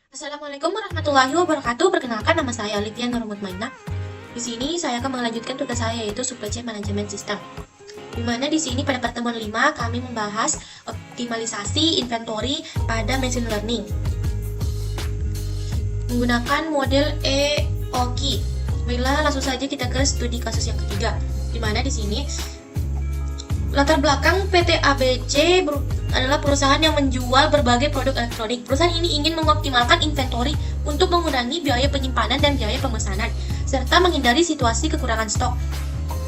Assalamualaikum warahmatullahi wabarakatuh. Perkenalkan, nama saya Olivia Nurmutmainah. Di sini saya akan melanjutkan tugas saya, yaitu Supply Chain Management System. Di mana di sini pada pertemuan 5 kami membahas optimalisasi inventory pada machine learning menggunakan model EOKI. Baiklah, langsung saja kita ke studi kasus yang ketiga. Di mana di sini latar belakang PT ABC adalah perusahaan yang menjual berbagai produk elektronik. Perusahaan ini ingin mengoptimalkan inventory untuk mengurangi biaya penyimpanan dan biaya pemesanan, serta menghindari situasi kekurangan stok.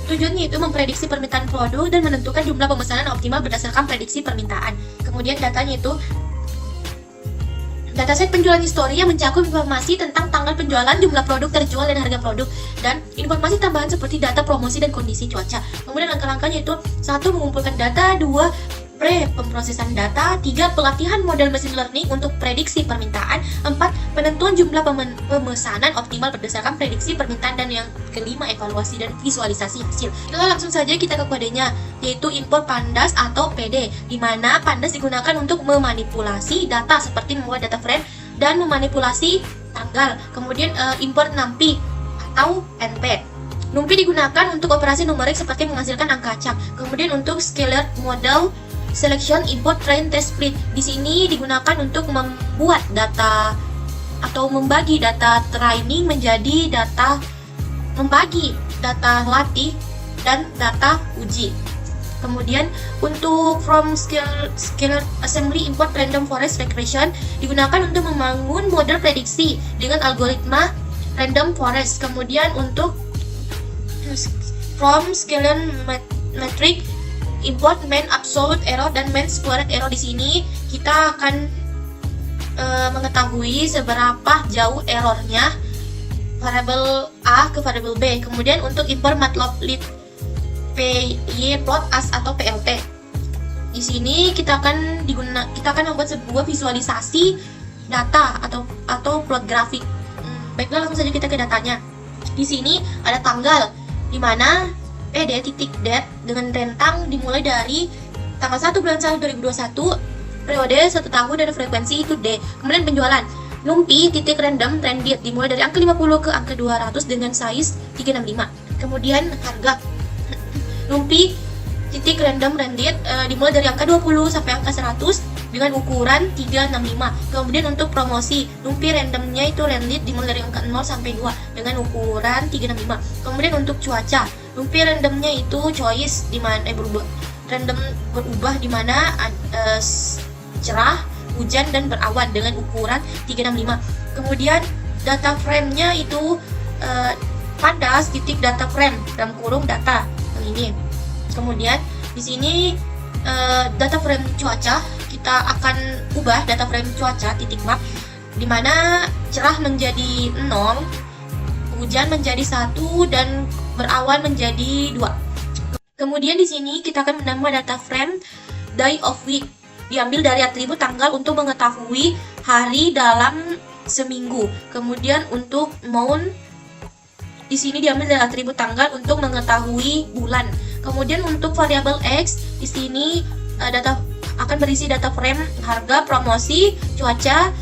Tujuannya itu memprediksi permintaan produk dan menentukan jumlah pemesanan optimal berdasarkan prediksi permintaan. Kemudian datanya itu dataset penjualan histori yang mencakup informasi tentang tanggal penjualan, jumlah produk terjual, dan harga produk, dan informasi tambahan seperti data promosi dan kondisi cuaca. Kemudian langkah-langkahnya itu 1. Mengumpulkan data, 2. Pemrosesan data, 3. Pelatihan model machine learning untuk prediksi permintaan, 4. Penentuan jumlah pemesanan optimal berdasarkan prediksi permintaan, dan yang kelima evaluasi dan visualisasi hasil. Lalu langsung saja kita ke kodenya, yaitu import pandas atau PD, di mana pandas digunakan untuk memanipulasi data seperti membuat data frame dan memanipulasi tanggal. Kemudian import NumPy atau NP. NumPy digunakan untuk operasi numerik seperti menghasilkan angka acak. Kemudian untuk scalar model selection, import, train, test, split. Di sini digunakan untuk membuat data atau membagi data training menjadi membagi data latih dan data uji. Kemudian untuk from scalar assembly, import, random forest regression digunakan untuk membangun model prediksi dengan algoritma random forest. Kemudian untuk from scalar metric, import mean absolute error dan mean squared error. Di sini kita akan mengetahui seberapa jauh errornya variabel A ke variabel B. Kemudian untuk import matplotlib pyplot as atau PLT. Di sini kita akan membuat sebuah visualisasi data atau plot grafik. Baiklah, langsung saja kita ke datanya. Di sini ada tanggal, di mana PD.date dengan rentang dimulai dari tanggal 1 bulan 1 2021, periode 1 tahun, dan frekuensi itu D. Kemudian penjualan NumPy.random trend date dimulai dari angka 50 ke angka 200 dengan size 365. Kemudian harga NumPy.random trend date dimulai dari angka 20 sampai angka 100 dengan ukuran 365. Kemudian untuk promosi NumPy randomnya itu random dimulai dari angka 0 sampai 2 dengan ukuran 365. Kemudian untuk cuaca NumPy randomnya itu choice di mana berubah di mana cerah, hujan, dan berawan dengan ukuran 365. Kemudian data frame-nya itu pandas titik data frame dalam kurung data yang ini. Kemudian di sini data frame cuaca kita akan ubah data frame cuaca titik map, di mana cerah menjadi 0, hujan menjadi 1, dan berawan menjadi 2. Kemudian di sini kita akan menambah data frame day of week, diambil dari atribut tanggal untuk mengetahui hari dalam seminggu. Kemudian untuk month di sini diambil dari atribut tanggal untuk mengetahui bulan. Kemudian untuk variabel X di sini akan berisi data frame harga, promosi, cuaca,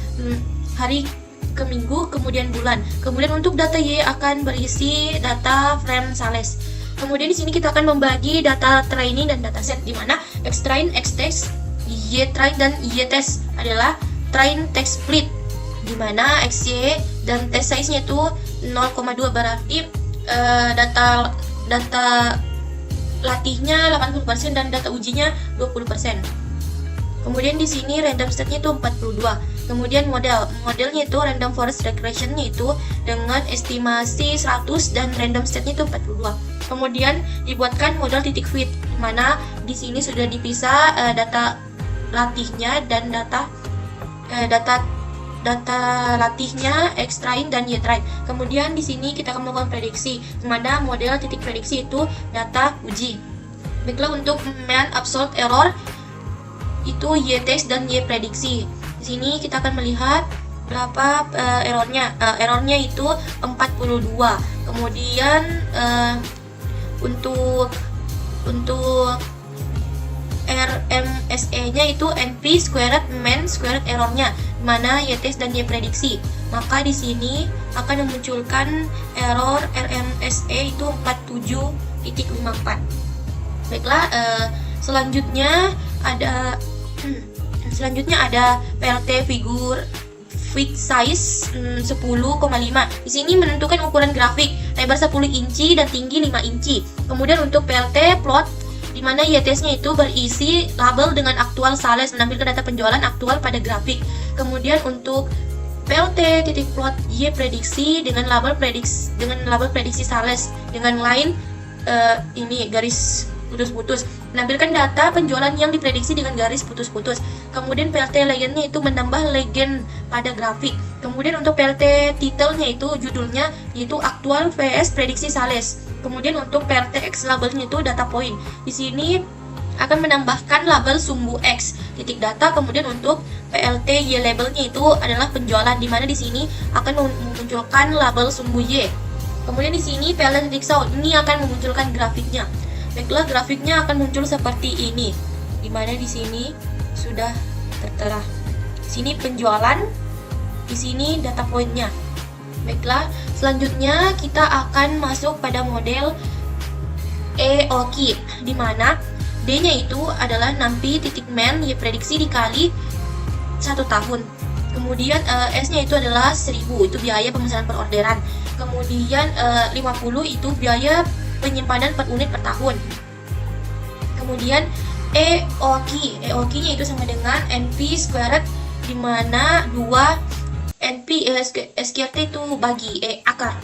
hari ke minggu, kemudian bulan. Kemudian untuk data Y akan berisi data frame sales. Kemudian di sini kita akan membagi data training dan dataset, di mana X train, X test, Y train, dan Y test adalah train text split, di mana XY dan test size-nya itu 0,2, berarti data latihnya 80% dan data ujinya 20%. Kemudian di sini random state-nya itu 42. Kemudian modelnya itu random forest regression-nya itu dengan estimasi 100 dan random state-nya itu 42. Kemudian dibuatkan model titik fit, mana di sini sudah dipisah data latihnya dan data latihnya X train dan Y train. Kemudian di sini kita akan melakukan prediksi, mana model titik prediksi itu data uji. Baiklah, untuk mean absolute error itu Y test dan Y prediksi. Di sini kita akan melihat berapa errornya. Errornya itu 42. Kemudian untuk RMSE-nya itu NP squared main squared error-nya, mana Y test dan Y prediksi. Maka di sini akan memunculkan error RMSE itu 47.54. Baiklah, selanjutnya ada PLT figur fixed size 10,5. Di sini menentukan ukuran grafik, lebar 10 inci dan tinggi 5 inci. Kemudian untuk PLT plot, di mana Y-test-nya itu berisi label dengan aktual sales, menampilkan data penjualan aktual pada grafik. Kemudian untuk PLT titik plot Y prediksi dengan label prediksi sales dengan line ini garis putus-putus, menampilkan data penjualan yang diprediksi dengan garis putus-putus. Kemudian PLT legend-nya itu menambah legend pada grafik. Kemudian untuk PLT title-nya itu judulnya yaitu aktual vs prediksi sales. Kemudian untuk PLT X labelnya itu data point. Di sini akan menambahkan label sumbu X titik data. Kemudian untuk PLT Y labelnya itu adalah penjualan, di mana di sini akan memunculkan label sumbu Y. Kemudian di sini PLT titik sold ini akan memunculkan grafiknya. Baiklah, grafiknya akan muncul seperti ini, di mana di sini sudah tertera. Di sini penjualan, di sini data poinnya. Baiklah, selanjutnya kita akan masuk pada model EOKI, di mana D-nya itu adalah nampi titik men Y prediksi dikali 1 tahun. Kemudian S-nya itu adalah 1000, itu biaya pemesanan per orderan. Kemudian 50 itu biaya penyimpanan per unit per tahun. Kemudian EOKI-nya itu sama dengan NP squared, di mana 2 NP SQRT itu bagi akar,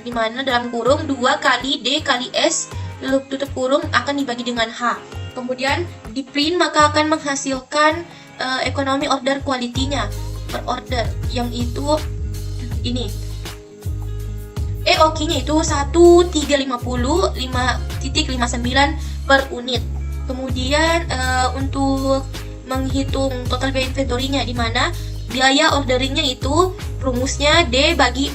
di mana dalam kurung 2 kali D kali S lalu tutup kurung akan dibagi dengan H. Kemudian di print maka akan menghasilkan ekonomi order quality-nya per order, yang itu ini. EOKI-nya itu 1350 5.59 per unit. Kemudian untuk menghitung total biaya inventory-nya, di mana biaya orderingnya itu rumusnya D bagi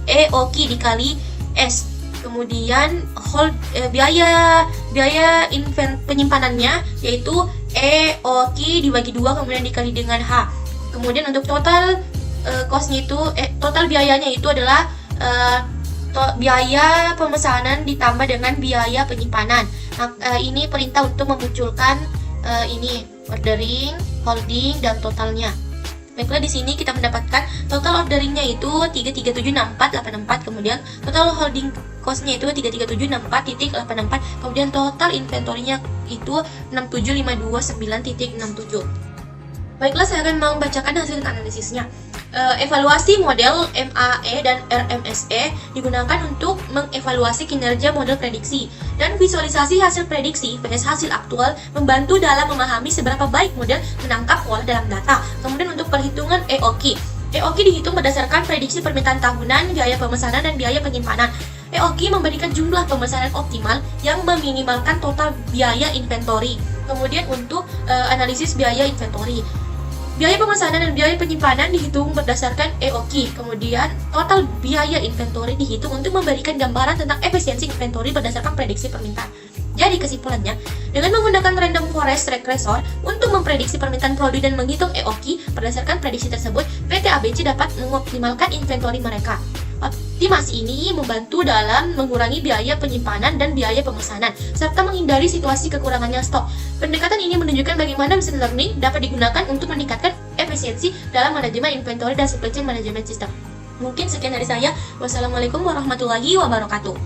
EOKI dikali S. Kemudian biaya penyimpanannya yaitu EOKI dibagi 2 kemudian dikali dengan H. Kemudian untuk total cost-nya itu total biayanya itu adalah biaya pemesanan ditambah dengan biaya penyimpanan. Ini perintah untuk memunculkan ini ordering, holding, dan totalnya. Baiklah, di sini kita mendapatkan total orderingnya itu 3376484, kemudian total holding cost-nya itu 33764.84, kemudian total inventory-nya itu 67529.67. Baiklah, saya akan membacakan hasil analisisnya. Evaluasi model MAE dan RMSE digunakan untuk mengevaluasi kinerja model prediksi, dan visualisasi hasil prediksi vs hasil aktual membantu dalam memahami seberapa baik model menangkap pola dalam data. Kemudian untuk perhitungan EOKI dihitung berdasarkan prediksi permintaan tahunan, biaya pemesanan, dan biaya penyimpanan. EOKI memberikan jumlah pemesanan optimal yang meminimalkan total biaya inventory. Kemudian untuk analisis biaya inventory, biaya pemesanan dan biaya penyimpanan dihitung berdasarkan EOKI. Kemudian total biaya inventory dihitung untuk memberikan gambaran tentang efisiensi inventory berdasarkan prediksi permintaan. Jadi kesimpulannya, dengan menggunakan random forest regressor untuk memprediksi permintaan produk dan menghitung EOKI berdasarkan prediksi tersebut, PT ABC dapat mengoptimalkan inventory mereka. Optimasi ini membantu dalam mengurangi biaya penyimpanan dan biaya pemesanan, serta menghindari situasi kekurangannya stok. Pendekatan ini menunjukkan bagaimana machine learning dapat digunakan untuk meningkatkan efisiensi dalam manajemen inventory dan supply chain management system. Mungkin sekian dari saya. Wassalamualaikum warahmatullahi wabarakatuh.